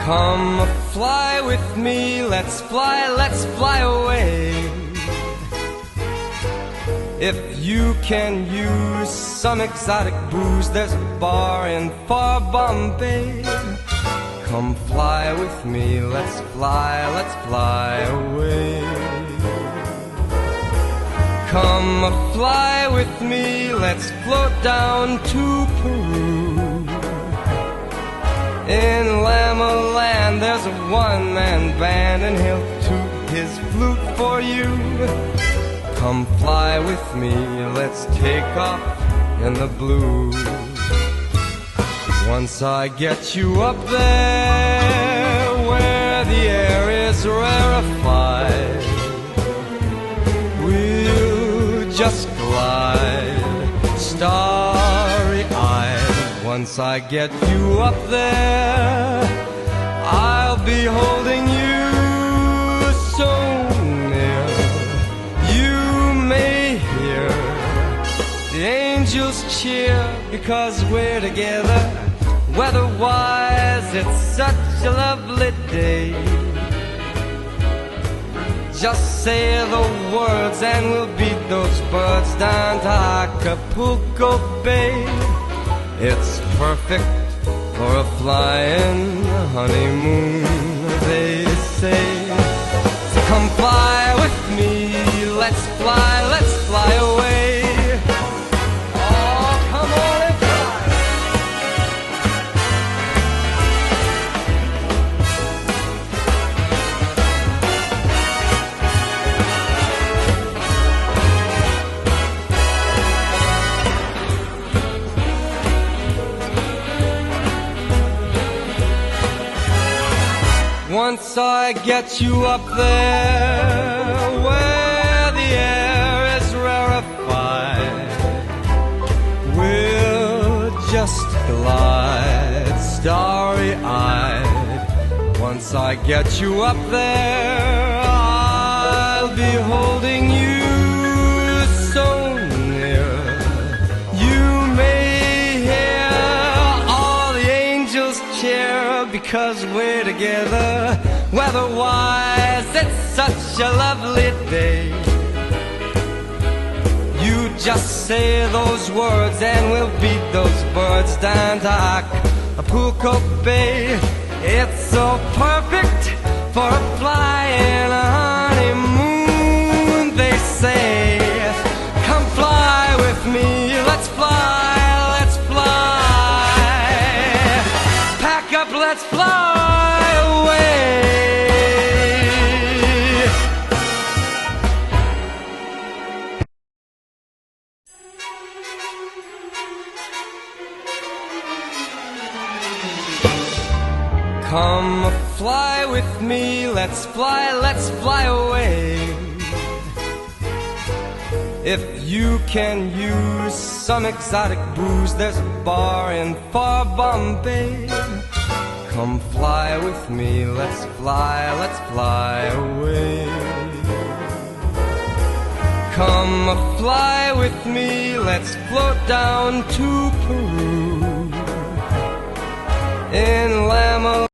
Come fly with me, let's fly away. If you can use some exotic booze, there's a bar in far Bombay. Come fly with me, let's fly away. Come fly with me, let's float down to Peru. In Llama Land there's a one-man band, and he'll toot his flute for you. Come fly with me, let's take off in the blue. Once I get you up there where the air is rarefied, we'll just glide starry-eyed. Once I get you up there, I'll be holding you so near. You may hear the angels cheer because we're together. Weather-wise, it's such a lovely day. Just say the words and we'll beat those birds down to Acapulco Bay. It's perfect for a flying honeymoon, they say. So come fly with me, let's fly away. Oh, come on and once I get you up there where the air is rarefied, we'll just glide starry-eyed. Once I get you up there, I'll be holding you so near. You may hear all the angels cheer because we're together. Weather-wise, it's such a lovely day. You just say those words and we'll beat those birds down to Acapulco Bay. It's so perfect for a flying honeymoon, they say. Come fly with me, let's fly pack up, let's fly away. Come fly with me, let's fly away. If you can use some exotic booze, there's a bar in far Bombay. Come fly with me, let's fly away. Come fly with me, let's float down to Peru. In Llama